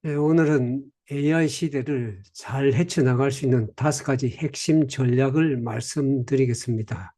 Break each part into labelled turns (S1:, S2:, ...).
S1: 네, 오늘은 AI 시대를 잘 헤쳐나갈 수 있는 5가지 핵심 전략을 말씀드리겠습니다.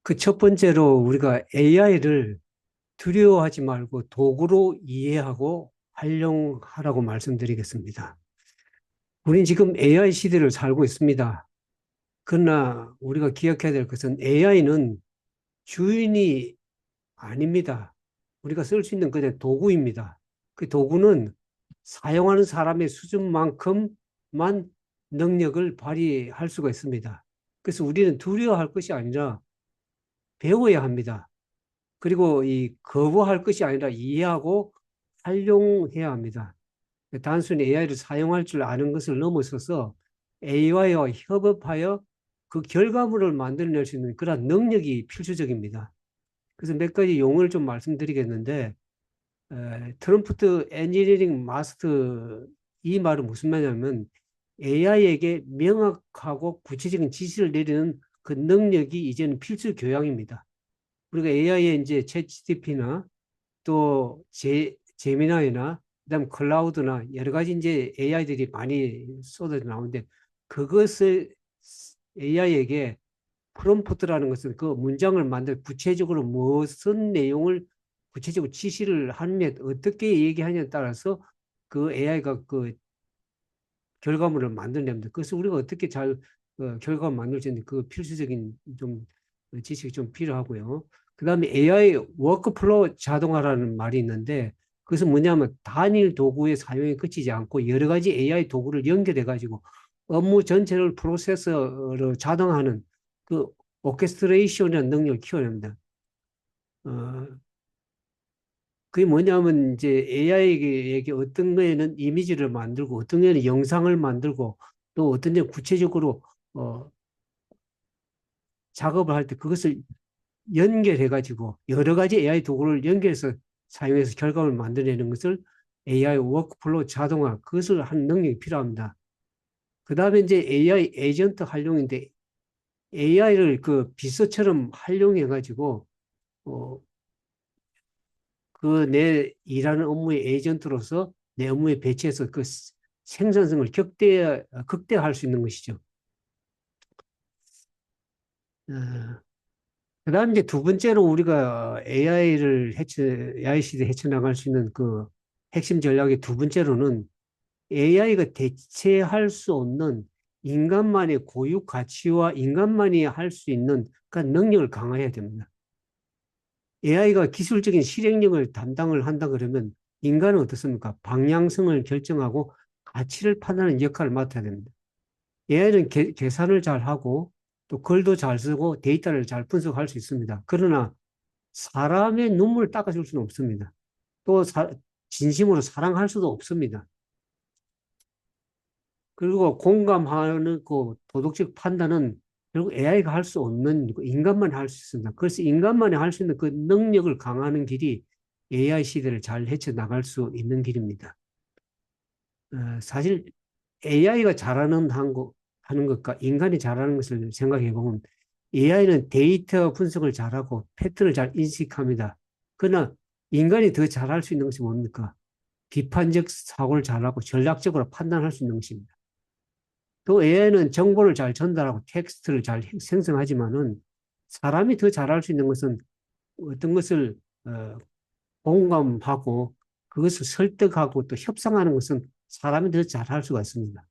S1: 그 첫 번째로 우리가 AI를 두려워하지 말고 도구로 이해하고 활용하라고 말씀드리겠습니다. 우린 지금 AI 시대를 살고 있습니다. 그러나 우리가 기억해야 될 것은 AI는 주인이 아닙니다. 우리가 쓸 수 있는 그냥 도구입니다. 그 도구는 사용하는 사람의 수준만큼만 능력을 발휘할 수가 있습니다. 그래서 우리는 두려워할 것이 아니라 배워야 합니다. 그리고 이 거부할 것이 아니라 이해하고 활용해야 합니다. 단순히 AI를 사용할 줄 아는 것을 넘어서서 AI와 협업하여 그 결과물을 만들어낼 수 있는 그런 능력이 필수적입니다. 그래서 몇 가지 용어를 좀 말씀드리겠는데, 트럼프트 엔지니어링 마스터, 이 말은 무슨 말이냐면 AI에게 명확하고 구체적인 지시를 내리는 그 능력이 이제는 필수 교양입니다. 우리가 AI에 이제 챗GPT나 또 제미나이나 그다음 클라우드나 여러 가지 이제 AI들이 많이 쏟아져 나오는데, 그것을 AI에게 프롬프트라는 것은 그 문장을 만들 구체적으로 무슨 내용을 구체적으로 지시를 하느냐, 어떻게 얘기하냐에 따라서 그 AI가 그 결과물을 만들어냅니다. 그래서 우리가 어떻게 잘 결과를 만들지 그 필수적인 좀 지식이 좀 필요하고요. 그다음에 AI 워크플로우 자동화라는 말이 있는데, 그것은 뭐냐면 단일 도구의 사용에 그치지 않고 여러 가지 AI 도구를 연결해 가지고 업무 전체를 프로세서로 자동화하는 그 오케스트레이션이라는 능력을 키워냅니다. 어, 그게 뭐냐면 이제 AI에게 어떤 거에는 이미지를 만들고 어떤 거에는 영상을 만들고 또 어떤 데 구체적으로 어, 작업을 할 때 그것을 연결해 가지고 여러 가지 AI 도구를 연결해서 사용해서 결과를 만들어내는 것을 AI 워크플로우 자동화, 그것을 하는 능력이 필요합니다. 그 다음에 이제 AI 에이전트 활용인데, AI를 그 비서처럼 활용해 가지고 어, 그 내 일하는 업무의 에이전트로서 내 업무에 배치해서 그 생산성을 극대화할 수 있는 것이죠. 그다음 이제 두 번째로 우리가 AI 시대에 헤쳐나갈 수 있는 그 핵심 전략의 두 번째로는 AI가 대체할 수 없는 인간만의 고유 가치와 인간만이 할 수 있는 그 능력을 강화해야 됩니다. AI가 기술적인 실행력을 담당을 한다 그러면 인간은 어떻습니까? 방향성을 결정하고 가치를 판단하는 역할을 맡아야 됩니다. AI는 계산을 잘 하고 또 글도 잘 쓰고 데이터를 잘 분석할 수 있습니다. 그러나 사람의 눈물을 닦아줄 수는 없습니다. 또 진심으로 사랑할 수도 없습니다. 그리고 공감하는 그 도덕적 판단은 결국 AI가 할 수 없는 인간만 할 수 있습니다. 그래서 인간만이 할 수 있는 그 능력을 강화하는 길이 AI 시대를 잘 헤쳐나갈 수 있는 길입니다. 사실 AI가 하는 것과 인간이 잘하는 것을 생각해 보면 AI는 데이터 분석을 잘하고 패턴을 잘 인식합니다. 그러나 인간이 더 잘할 수 있는 것이 뭡니까? 비판적 사고를 잘하고 전략적으로 판단할 수 있는 것입니다. 또 AI는 정보를 잘 전달하고 텍스트를 잘 생성하지만은 사람이 더 잘할 수 있는 것은 어떤 것을 어, 공감하고 그것을 설득하고 또 협상하는 것은 사람이 더 잘할 수가 있습니다.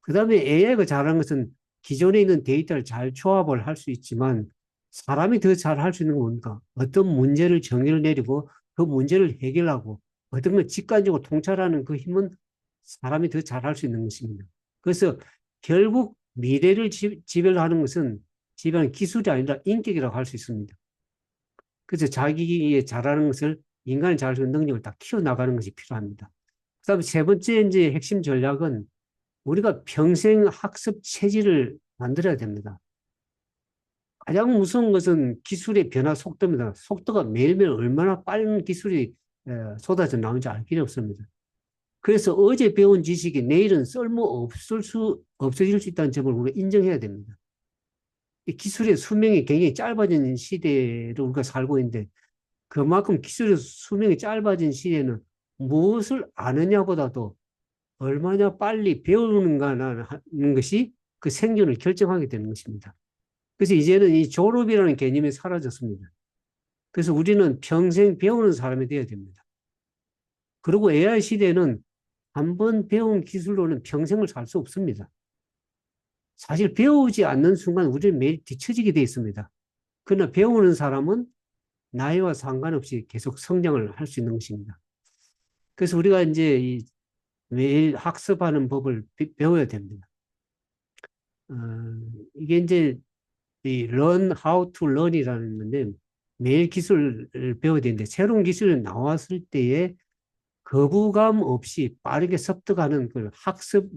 S1: 그 다음에 AI가 잘하는 것은 기존에 있는 데이터를 잘 조합을 할 수 있지만 사람이 더 잘할 수 있는 건 뭡니까? 어떤 문제를 정의를 내리고 그 문제를 해결하고 어떤 걸 직관적으로 통찰하는 그 힘은 사람이 더 잘할 수 있는 것입니다. 그래서 결국 미래를 지배하는 것은 지배하는 기술이 아니라 인격이라고 할 수 있습니다. 그래서 자기의 잘하는 것을 인간이 잘할 수 있는 능력을 다 키워나가는 것이 필요합니다. 그다음에 세 번째 이제 핵심 전략은 우리가 평생 학습 체질을 만들어야 됩니다. 가장 무서운 것은 기술의 변화 속도입니다. 속도가 매일매일 얼마나 빠른 기술이 쏟아져 나오는지 알 길이 없습니다. 그래서 어제 배운 지식이 내일은 없어질 수 있다는 점을 우리가 인정해야 됩니다. 이 기술의 수명이 굉장히 짧아진 시대를 우리가 살고 있는데, 그만큼 기술의 수명이 짧아진 시대는 무엇을 아느냐보다도 얼마나 빨리 배우는가는 하는 것이 그 생존을 결정하게 되는 것입니다. 그래서 이제는 이 졸업이라는 개념이 사라졌습니다. 그래서 우리는 평생 배우는 사람이 되어야 됩니다. 그리고 AI 시대는 한 번 배운 기술로는 평생을 살 수 없습니다. 사실 배우지 않는 순간 우리는 매일 뒤처지게 되어 있습니다. 그러나 배우는 사람은 나이와 상관없이 계속 성장을 할 수 있는 것입니다. 그래서 우리가 이제 매일 학습하는 법을 배워야 됩니다. 어, 이게 이제 이 learn how to learn이라는 건데 매일 기술을 배워야 되는데 새로운 기술이 나왔을 때에 거부감 없이 빠르게 습득하는 그 학습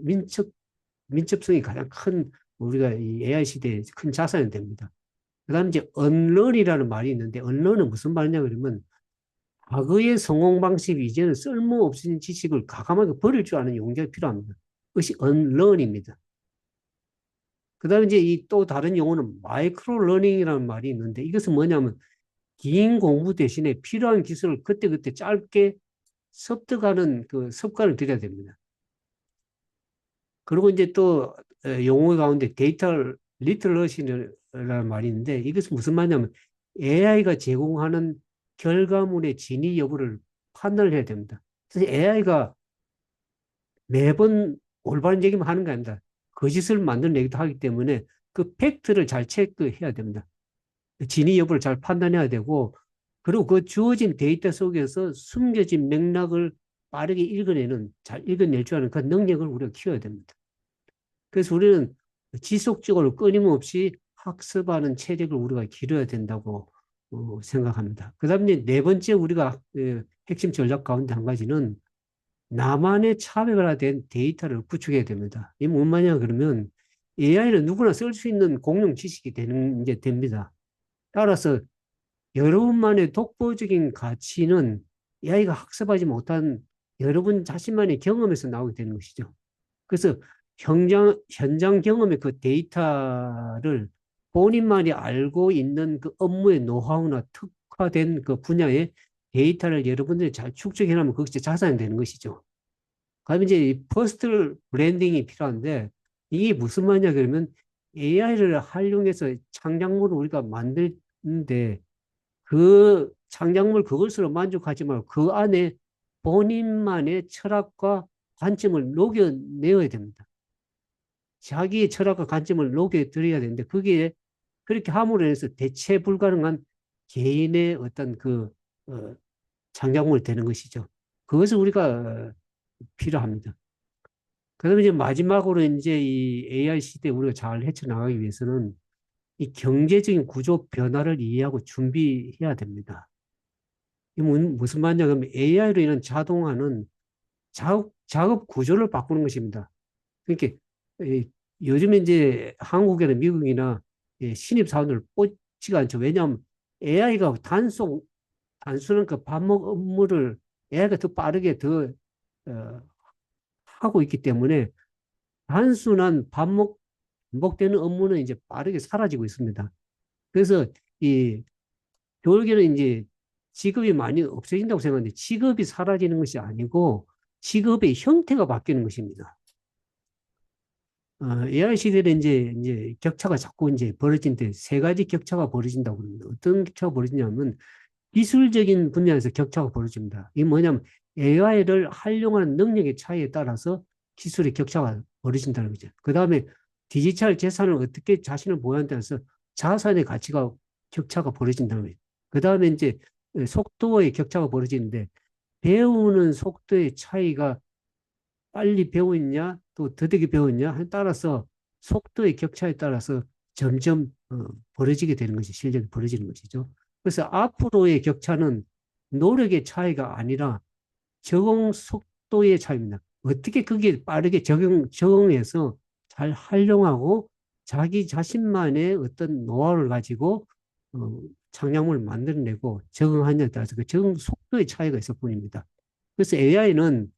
S1: 민첩성이 가장 큰 우리가 이 AI 시대의 큰 자산이 됩니다. 그다음에 이제 unlearn이라는 말이 있는데 unlearn은 무슨 말이냐 그러면 과거의 성공 방식이 이제는 쓸모없는 지식을 과감하게 버릴 줄 아는 용기가 필요합니다. 그것이 unlearn입니다. 그다음에 이제 이 또 다른 용어는 마이크로 러닝이라는 말이 있는데 이것은 뭐냐면 긴 공부 대신에 필요한 기술을 그때그때 짧게 습득하는 그 습관을 들여야 됩니다. 그리고 이제 또 용어 가운데 데이터 리터러시라는 말이 있는데 이것은 무슨 말이냐면 AI가 제공하는 결과물의 진위 여부를 판단을 해야 됩니다. 그래서 AI가 매번 올바른 얘기만 하는 게 아닙니다. 거짓을 만들어내기도 하기 때문에 그 팩트를 잘 체크해야 됩니다. 진위 여부를 잘 판단해야 되고 그리고 그 주어진 데이터 속에서 숨겨진 맥락을 빠르게 읽어내는 잘 읽어낼 줄 아는 그 능력을 우리가 키워야 됩니다. 그래서 우리는 지속적으로 끊임없이 학습하는 체력을 우리가 기르어야 된다고 생각합니다. 그 다음에 네 번째 우리가 핵심 전략 가운데 한 가지는 나만의 차별화된 데이터를 구축해야 됩니다. 이게 뭔 말이냐 그러면 AI는 누구나 쓸 수 있는 공용 지식이 되는 이제 됩니다. 따라서 여러분만의 독보적인 가치는 AI가 학습하지 못한 여러분 자신만의 경험에서 나오게 되는 것이죠. 그래서 현장 경험의 그 데이터를 본인만이 알고 있는 그 업무의 노하우나 특화된 그 분야의 데이터를 여러분들이 잘 축적해 놓으면 그것이 자산이 되는 것이죠. 그다음에 이제 이 퍼스널 브랜딩이 필요한데 이게 무슨 말이냐 그러면 AI를 활용해서 창작물을 우리가 만드는데 그 창작물 그것으로 만족하지 말고 그 안에 본인만의 철학과 관점을 녹여내야 됩니다. 자기의 철학과 관점을 녹여드려야 되는데 그게 그렇게 함으로 해서 대체 불가능한 개인의 어떤 그 창작물이 되는 것이죠. 그것을 우리가 필요합니다. 그다음에 이제 마지막으로 이제 이 AI 시대에 우리가 잘 헤쳐나가기 위해서는 이 경제적인 구조 변화를 이해하고 준비해야 됩니다. 이 무슨 말이냐 그러면 AI로 인한 자동화는 작업 구조를 바꾸는 것입니다. 그러니까 요즘에 이제 한국이나 미국이나 신입 사원들 뽑지가 않죠. 왜냐하면 AI가 단순한 그 반복 업무를 AI가 더 빠르게 더 어, 하고 있기 때문에 단순한 반복되는 업무는 이제 빠르게 사라지고 있습니다. 그래서 이 결국에는 이제 직업이 많이 없어진다고 생각하는데 직업이 사라지는 것이 아니고 직업의 형태가 바뀌는 것입니다. AI 시대에 이제 격차가 자꾸 이제 벌어진데 세 가지 격차가 벌어진다고 합니다. 어떤 격차가 벌어지냐면 기술적인 분야에서 격차가 벌어집니다. 이게 뭐냐면 AI를 활용하는 능력의 차이에 따라서 기술의 격차가 벌어진다는 거죠. 그 다음에 디지털 재산을 어떻게 자신을 보호하는 데 따라서 자산의 가치가 격차가 벌어진다는 거예요. 그 다음에 이제 속도의 격차가 벌어지는데 배우는 속도의 차이가 빨리 배우느냐 또 더디게 배우느냐에 따라서 속도의 격차에 따라서 점점 벌어지게 되는 것이 실력이 벌어지는 것이죠. 그래서 앞으로의 격차는 노력의 차이가 아니라 적응 속도의 차이입니다. 어떻게 그게 빠르게 적응해서 잘 활용하고 자기 자신만의 어떤 노하우를 가지고 창작물을 만들어내고 적응하냐에 따라서 그 적응 속도의 차이가 있을 뿐입니다. 그래서 AI는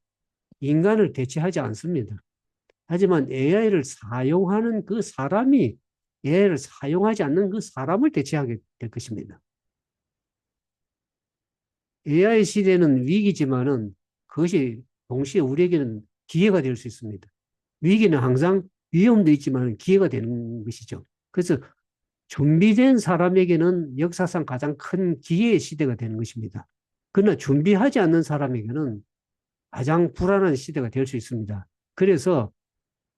S1: 인간을 대체하지 않습니다. 하지만 AI를 사용하는 그 사람이 AI를 사용하지 않는 그 사람을 대체하게 될 것입니다. AI 시대는 위기지만은 그것이 동시에 우리에게는 기회가 될 수 있습니다. 위기는 항상 위험도 있지만 기회가 되는 것이죠. 그래서 준비된 사람에게는 역사상 가장 큰 기회의 시대가 되는 것입니다. 그러나 준비하지 않는 사람에게는 가장 불안한 시대가 될 수 있습니다. 그래서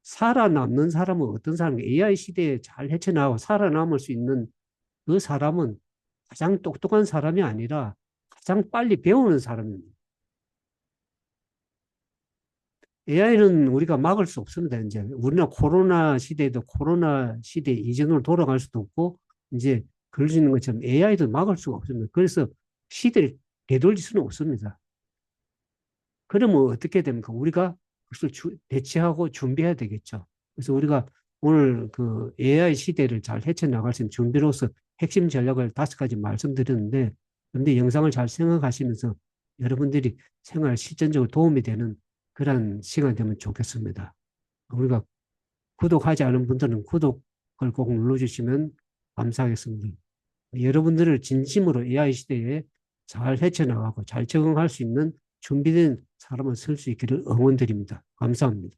S1: 살아남는 사람은 어떤 사람이 AI 시대에 잘 헤쳐나가고 살아남을 수 있는 그 사람은 가장 똑똑한 사람이 아니라 가장 빨리 배우는 사람입니다. AI는 우리가 막을 수 없습니다. 이제 우리나라 코로나 시대에도 코로나 시대 이전으로 돌아갈 수도 없고 이제 그럴 수 있는 것처럼 AI도 막을 수가 없습니다. 그래서 시대를 되돌릴 수는 없습니다. 그러면 어떻게 됩니까? 우리가 그것을 대처하고 준비해야 되겠죠. 그래서 우리가 오늘 그 AI 시대를 잘 헤쳐나갈 수 있는 준비로서 핵심 전략을 5가지 말씀드렸는데, 근데 영상을 잘 생각하시면서 여러분들이 생활 실전적으로 도움이 되는 그런 시간이 되면 좋겠습니다. 우리가 구독하지 않은 분들은 구독을 꼭 눌러주시면 감사하겠습니다. 여러분들을 진심으로 AI 시대에 잘 헤쳐나가고 잘 적응할 수 있는 준비된 사람을 쓸 수 있기를 응원드립니다. 감사합니다.